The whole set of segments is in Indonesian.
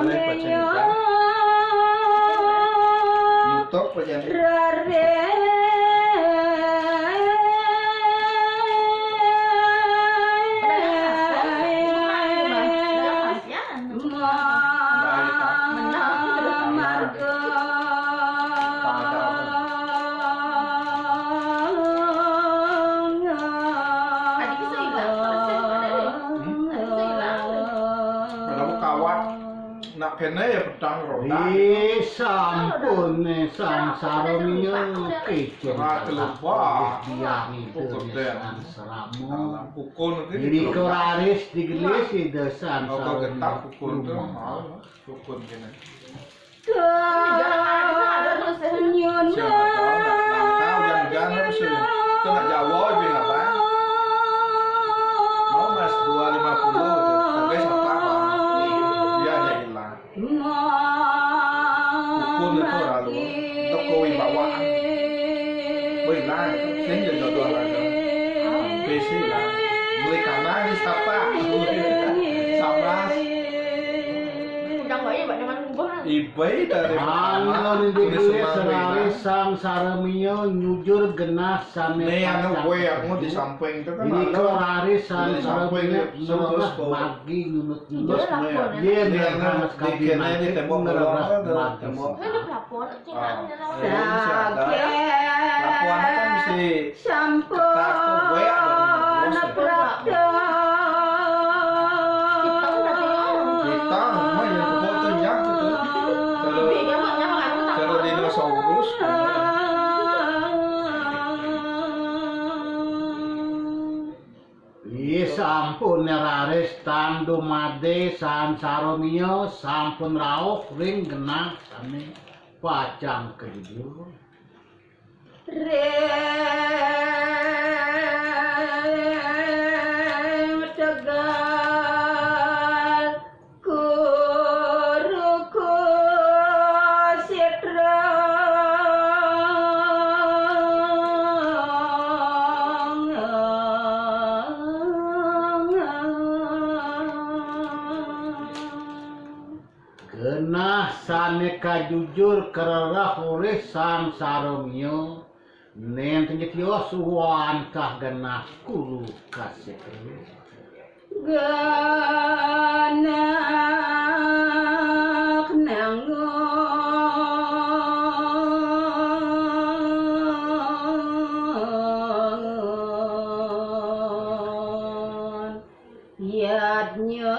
Alay pacanika. YouTube pacanika. Nak kene ya pedang roda. Sampun samsara miyo kecil. Kelupa. Diami tulisan seramu. Pukul iki. Ini koraris digelis ide samsara. Kok getak pukul tuh mau pukul kene. Nyun. Jangan sih. Itu nak Jawa juga enggak Bang. Mau Mas 250 gitu. Tapi siapa Bang? Dia aja hilang. Pukul itu lalu toko wibawaan. Beli lah, saya juga jual lagi. Besi lah. Beli kanan di siapa? Sabras. Ibai dari Anggon digelis serari samsara miyo nyujur genah same. Nih anu gue yang di samping itu kan. Ini korari samsara miyo terus magi nyunut-nyunut. Dia yang harus bikin ini tembok belakang tembok. Lapuan kan mesti takut gue dinosaurus. Sampun neraris tandu made samsara miyo sampun rauh ring genah sami pacang kedibur. Saneka jujur kererah oleh samsara miyo nen tenjetiyo suwantah genah kulu kasih ganak nangon yadnya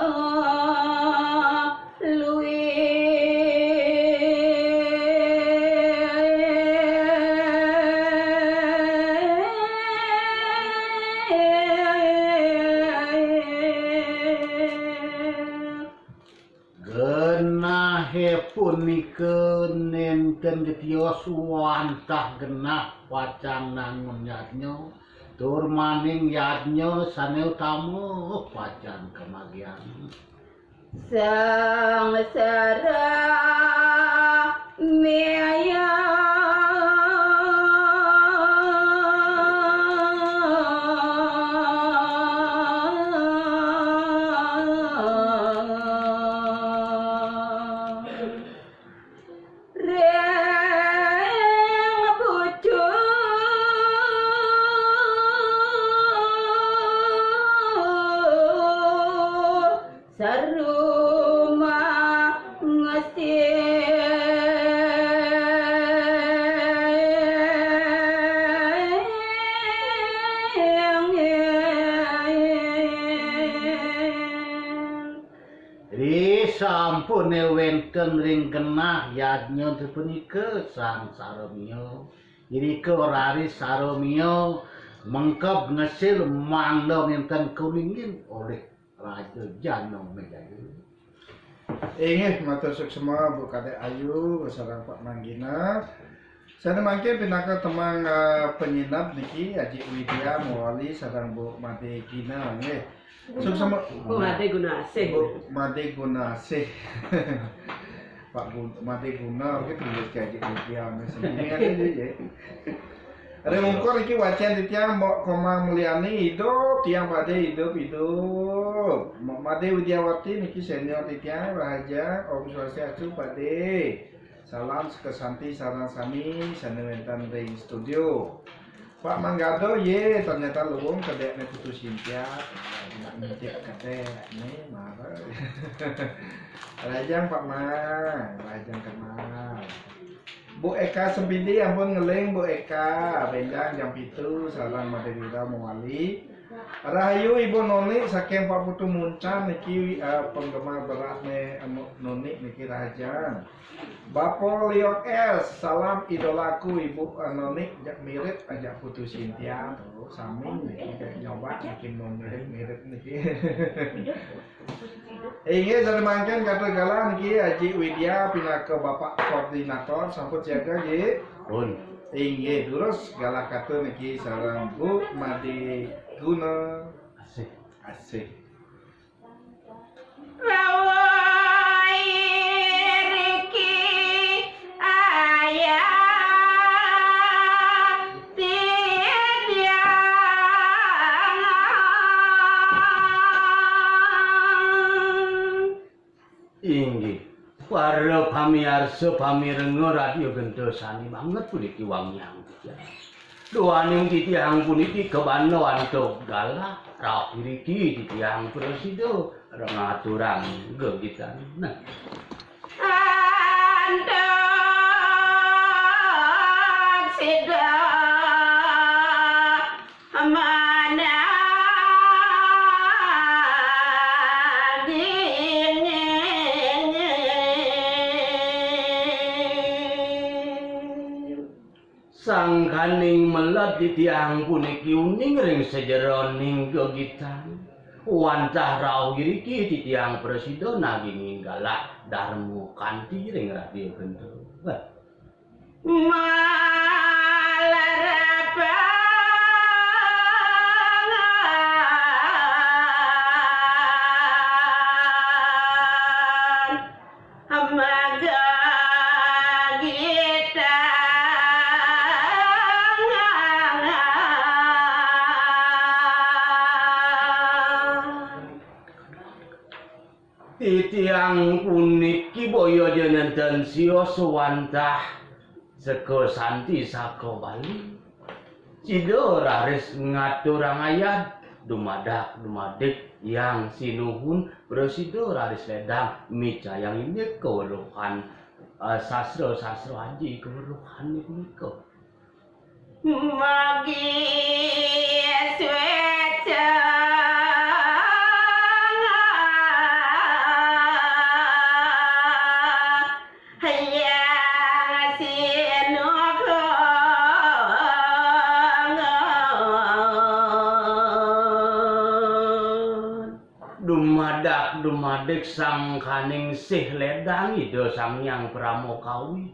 punikeun nenten getiyo suwantah genah pacang nangun yadnya tur maning yadnya sane utama pacang kemagian sangsara meya sampun wenten ring genah yadnya dipunike samsara miyo irike orari sara miyo mengkep ngesil mandong enten kuningin oleh Raja Janong Medayu. Inggih matur suksema Bu Kadek Ayu sareng Pak Manggina. Saya mangke pinaka temang penyinap niki Haji Widya Mawali sareng Bu Made Gina nggih. Suksema Bu Made Gunasih. Bu Made Gunasih. Pak Made Guna iki tulis Haji Widya sendiri ya. Ada mungkor iki wacan titiang mbok koma mulyani hidup tiang pada hidup. Made Widiawati niki senior titiang Rahaja Om Swastiastu pade. Salam kesanti sarang sami sanewentan ring studio. Pak Manggado ye ternyata luwung kedek ne putus Cynthia. Nak nitip kate ne marah. Rajang Pak Mang, rajang kenal. Bu Eka Sempidi ampun ngeling Bu Eka benjang jam itu sarang Madewira Mawali. Rahayu Ibu Noni saking Pak Putu Muncan niki penggemar berat ne Noni niki rajang. Bapo Leon S, salam idolaku Ibu Noni jak mirip ajak Putu Cynthia tuh sami niki kayak nyoba bikin mau mirip-mirip niki. Ingin dari mangken kata galan niki Haji Widya pindah ke Bapak Koordinator samput jaga nggih. Pun. Ingin terus galak kata niki sareng Bu Madi Guna Asik. asik. Rawai Riki ayah tiang Inggih. Para pamirsa pamirengga radio gendosani banget puniki wangyang. Doaning titiang puniki kebana antuk galak rawuh mriki titiang presido rengaturang gegitan. Nah, antuk sida mana sangkaning melet titiang puniki uning ring sejeroning gegitan. Wantah rawuh mriki titiang presido naging galak darmo kanthi ring radio gendo. Wah, titiang puniki boyo jenenten sio suwantah seko santi sako Bali. Cido raris ngaturang ayat dumadak yang sinuhun presido raris ledang micayang ini keweruhan sastra haji keweruhan niku. Magi sweta dumadek sangkaning sih ledang ida samyang pramokawi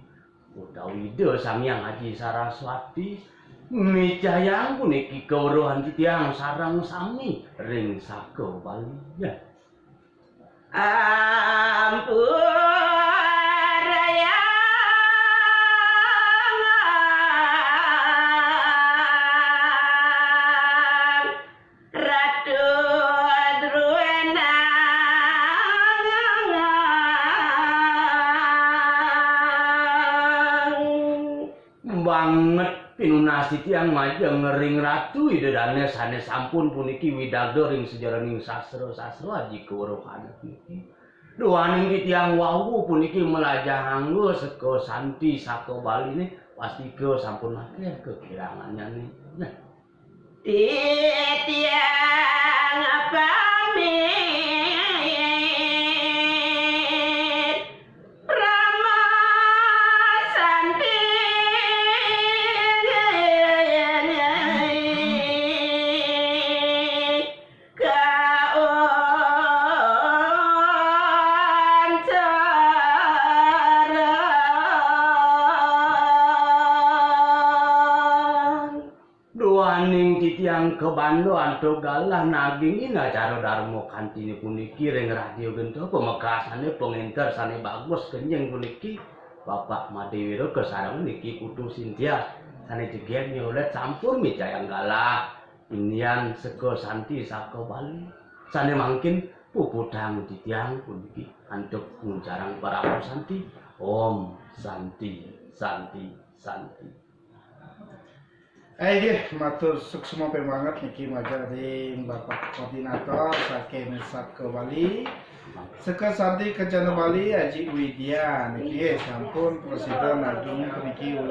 utawi ida samyang Haji Saraswati micayang puniki kawruhan titiang sareng sami ring saka Bali. Ya. Ampuraya Ratu Druena banget pinunasi tiang majeng ngering ratu idedane sanes sampun puniki widagdo ring sejaraning sastra haji kawruhan puniki. Doaning titiang wawu puniki melajah anggo seko santi saka Bali ne pasti ke sampun akeh kekirangannya nih. Nah, titiang pamit Rama Santi doaning titiang kebando antuk galah naging ina cara darmo kantine puniki ring radio gento pemekasane pengenter sane bagus kenyeng puniki Bapak Madewira kesareng niki Putu Cynthia sane jegen nyolet campur mi Jayanggala inian sego santi saka Bali sane mangkin pupudang titiang puniki antuk ngunjarang para santi Om Santi Santi Santi. Matur suksma banget niki majaring Bapak Koordinator saking Saka Bali. Seka Santi Kencana Bali Haji Widya niki sampun presiden lagi puniki